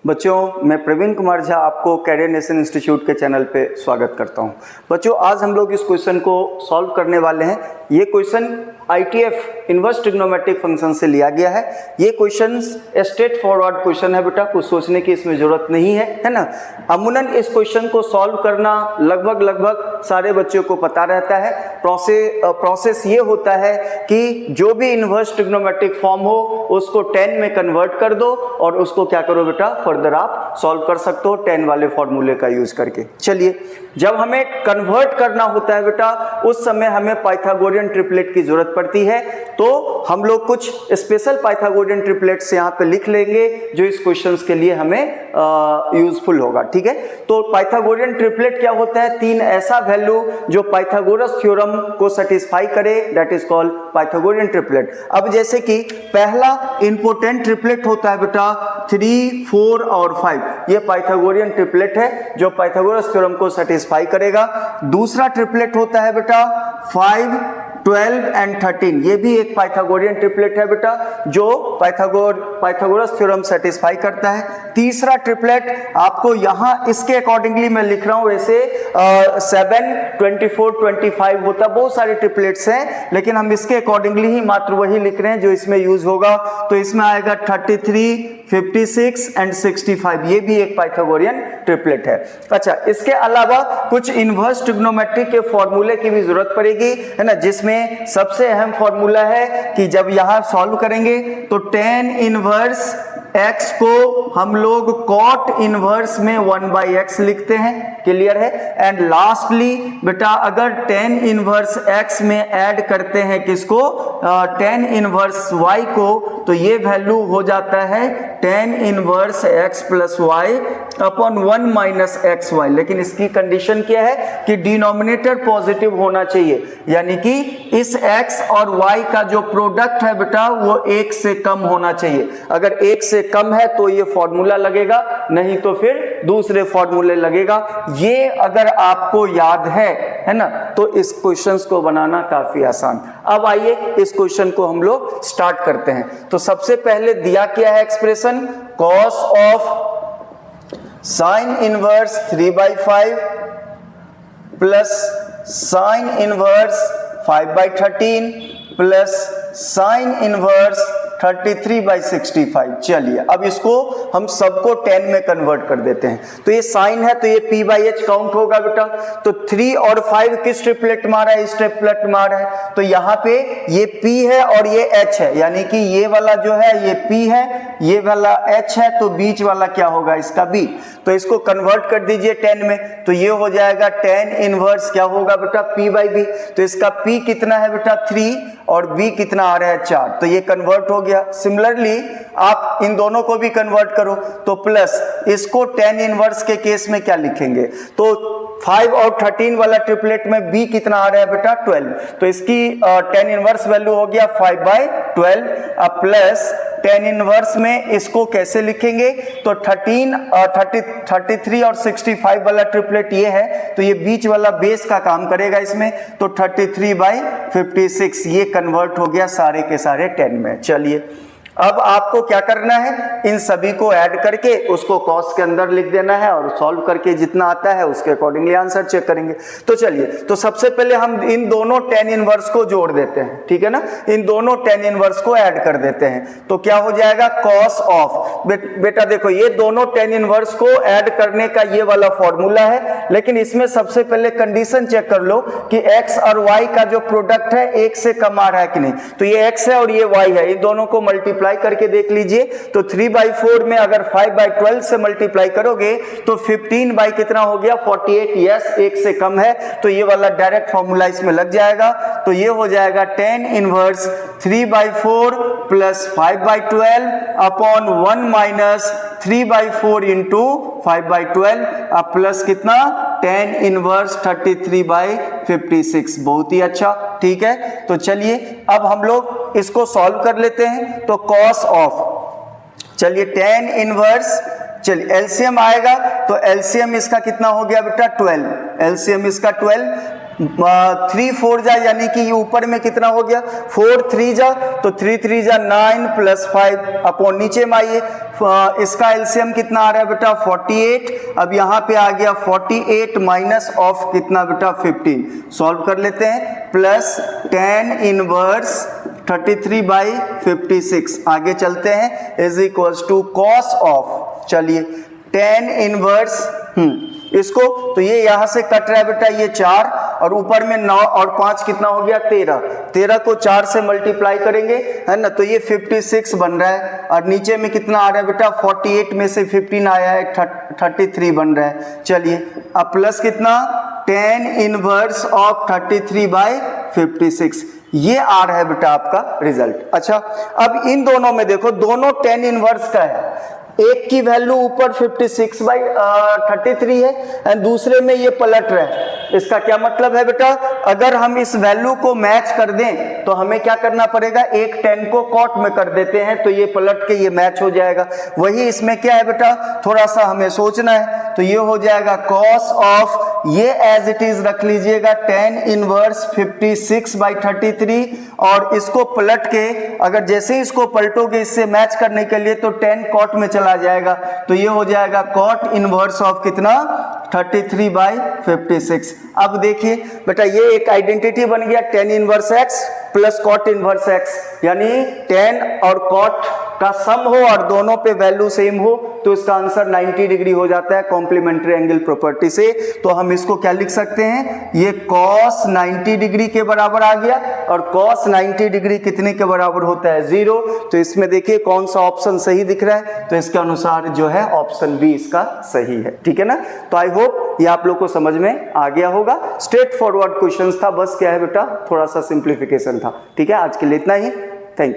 बच्चों, मैं प्रवीण कुमार झा आपको कैरियर नेशन इंस्टीट्यूट के चैनल पे स्वागत करता हूं। बच्चों, आज हम लोग इस क्वेश्चन को सॉल्व करने वाले हैं। ये question ITF inverse trigonometric function से लिया गया है। ये क्वेश्चन स्ट्रेट फॉरवर्ड क्वेश्चन है बेटा, कुछ सोचने की इसमें जरूरत नहीं है ना। अमूमन इस क्वेश्चन को सॉल्व करना लगभग सारे बच्चों को पता रहता है। प्रोसेस ये होता है कि जो भी इनवर्स ट्रिग्नोमेट्रिक फॉर्म हो उसको 10 में कन्वर्ट कर दो और उसको क्या करो बेटा, फर्दर आप सॉल्व कर सकते हो 10 वाले फॉर्मूले का यूज करके। चलिए, जब हमें कन्वर्ट करना होता है बेटा, उस समय हमें पाइथागोरियन ट्रिपलेट की जरूरत पड़ती है। तो हम लोग कुछ स्पेशल पाइथागोरियन ट्रिपलेट्स यहाँ पे लिख लेंगे जो इस क्वेश्चंस के लिए हमें यूजफुल होगा। ठीक है, तो पाइथागोरियन ट्रिपलेट क्या होता है? 3 ऐसा वैल्यू जो पाइथागोरस थ्योरम को सेटिस्फाई करे, that is called Pythagorean triplet. अब जैसे कि पहला इंपॉर्टेंट ट्रिपलेट होता है बेटा 3, 4 और 5। ये पाइथागोरियन ट्रिपलेट है जो पाइथागोरस थ्योरम को सेटिस्फाई करेगा। दूसरा ट्रिपलेट होता है बेटा 5, 12 एंड 13। ये भी एक पाइथागोरियन ट्रिपलेट है बेटा जो पाइथागोरस थ्योरम सेटिस्फाई करता है। तीसरा ट्रिपलेट आपको यहां इसके अकॉर्डिंगली मैं लिख रहा हूं, वैसे 7, 24, 25 होता, बहुत सारे ट्रिपलेट्स हैं, लेकिन हम इसके अकॉर्डिंगली ही मात्र वही लिख रहे हैं जो इसमें यूज होगा। तो इसमें आएगा 33, 56 एंड 65। ये भी एक पाइथागोरियन ट्रिपलेट है। अच्छा, इसके अलावा कुछ इनवर्स ट्रिग्नोमेट्रिक के फॉर्मूले की भी जरूरत पड़ेगी, है ना, जिसमें सबसे अहम फॉर्मूला है कि जब यहां सॉल्व करेंगे तो tan इनवर्स x को हम लोग cot इनवर्स में 1/x लिखते हैं। क्लियर है? एंड लास्टली बेटा, अगर tan इनवर्स x में ऐड करते हैं किसको, tan इनवर्स y को, तो ये वैल्यू हो जाता है tan inverse x plus y upon 1 minus x y. लेकिन इसकी कंडीशन क्या है कि डिनोमिनेटर पॉजिटिव होना चाहिए, यानी कि इस x और y का जो प्रोडक्ट है बेटा वो 1 से कम होना चाहिए। अगर 1 से कम है तो ये फॉर्मूला लगेगा, नहीं तो फिर दूसरे फॉर्मूले लगेगा। ये अगर आपको याद है ना, तो इस क्वेश्चंस को बनाना काफी आसान। अब आइए इस क्वेश्चन को हम लोग स्टार्ट करते हैं। तो सबसे पहले दिया क्या है expression, cos of sine inverse 3/5 plus sine inverse 5/13 plus sine inverse 33/65। चलिए, अब इसको हम सबको 10 में कन्वर्ट कर देते हैं। तो ये साइन है तो ये p/h काउंट होगा बेटा। तो 3 और 5 किस ट्रिपलेट मारा है? इस ट्रिपलेट मारा है। तो यहाँ पे ये p है और ये h है, यानी कि ये वाला जो है ये p है, ये वाला h है, तो बीच वाला क्या होगा? इसका b। तो इसको कन्वर्ट कर दीजिए 10 में, तो ये हो जाएगा tan इनवर्स क्या होगा बेटा, p/b। तो इसका p कितना है बेटा 3 और b कितना आ रहा है 4। तो ये कन्वर्ट हो गया। सिमिलरली आप इन दोनों को भी कन्वर्ट करो, तो प्लस इसको tan इनवर्स के केस में क्या लिखेंगे, तो 5 और 13 वाला ट्रिपलेट में b कितना आ रहा है बेटा 12। तो इसकी tan इनवर्स वैल्यू हो गया 5/12। अब प्लस tan इनवर्स में इसको कैसे लिखेंगे, तो 33 और 65 वाला ट्रिपलेट ये है, तो ये बीच वाला बेस का काम करेगा इसमें, तो 33/56। ये कन्वर्ट हो गया सारे के सारे 10 में। चलिए, अब आपको क्या करना है, इन सभी को ऐड करके उसको कॉस के अंदर लिख देना है और सॉल्व करके जितना आता है उसके अकॉर्डिंगली आंसर चेक करेंगे। तो चलिए, तो सबसे पहले हम इन दोनों tan इनवर्स को जोड़ देते हैं, ठीक है ना, इन दोनों tan इनवर्स को ऐड कर देते हैं। तो क्या हो जाएगा, कॉस ऑफ, बेटा देखो ये दोनों tan इनवर्स को ऐड करने का ये वाला फॉर्मूला है, लेकिन इसमें सबसे पहले कंडीशन चेक कर लो कि x और y का जो प्रोडक्ट है 1 से कम आ रहा है कि नहीं। तो ये x है और ये y है, इन दोनों को मल्टीप्लाई करके देख लीजिए। तो 3/4 में अगर 5/12 से मल्टीप्लाई करोगे तो 15 बाई कितना हो गया 48। यस, 1 से कम है, तो ये वाला डायरेक्ट फॉर्मूला इसमें लग जाएगा। तो ये हो जाएगा tan inverse 3/4 plus 5/12 upon 1 minus 3/4 into 5/12। अब प्लस कितना, tan इनवर्स 33/56। बहुत ही अच्छा, ठीक है। तो चलिए अब हम लोग इसको सॉल्व कर लेते हैं। तो कॉस ऑफ, चलिए tan इनवर्स, चलिए एलसीएम आएगा, तो एलसीएम इसका कितना हो गया बेटा 12। एलसीएम इसका 12 3 4 जा यानी कि ये ऊपर में कितना हो गया 4 3 जा तो 3 3 जा 9 प्लस 5 अपॉन नीचे में आइए इसका एलसीएम कितना आ रहा है बेटा 48। अब यहाँ पे आ गया 48 माइनस ऑफ कितना बेटा 15 सॉल्व कर लेते हैं प्लस tan इनवर्स 33/56 आगे चलते हैं is equals to cos of चलिए tan इनवर्स इसको तो ये यहाँ से कट रहा है बेटा ये 4 और ऊपर में 9 और 5 कितना हो गया 13 को 4 से मल्टीप्लाई करेंगे है ना तो ये 56 बन रहा है और नीचे में कितना आ रहा है बेटा 48 में से 15 आया है 33 बन रहा है। चलिए अब प्लस कितना tan इनवर्स ऑफ 33/56 ये आ रहा है बेटा आपका रिजल्ट। अच्छा अब इन दोनों में देखो दोनों tan इनवर्स का है एक की वैल्यू ऊपर 56/33 है एंड दूसरे में ये पलट रहा है। इसका क्या मतलब है बेटा अगर हम इस वैल्यू को मैच कर दें तो हमें क्या करना पड़ेगा एक 10 को कॉट में कर देते हैं तो ये पलट के ये मैच हो जाएगा। वही इसमें क्या है बेटा थोड़ा सा हमें सोचना है तो ये हो जाएगा कॉस ऑफ ये एज इट इज रख लीजिएगा tan इनवर्स 56/33 और इसको पलट के अगर जैसे ही इसको पलटोगे इससे मैच करने के लिए तो 10 कॉट में चला जाएगा तो ये हो जाएगा कॉट इनवर्स ऑफ कितना 33/56। अब देखिए बेटा ये एक आइडेंटिटी बन गया tan inverse x plus cot inverse x यानी tan और कॉट का सम हो और दोनों पे वैल्यू सेम हो तो इसका आंसर 90 डिग्री हो जाता है कॉम्प्लीमेंट्री एंगल प्रॉपर्टी से। तो हम इसको क्या लिख सकते हैं ये cos 90 डिग्री के बराबर आ गया और cos 90 डिग्री कितने के बराबर होता है 0। तो इसमें देखिए कौन सा ऑप्शन सही दिख रहा है तो इसके अनुसार जो है ऑप्शन बी इसका सही है। ठीक है ना। तो आई होप ये आप लोग को समझ में आ गया होगा। स्ट्रेट फॉरवर्ड क्वेश्चंस था बस क्या है बेटा थोड़ा सा सिंप्लीफिकेशन था। ठीक है आज के लिए इतना ही।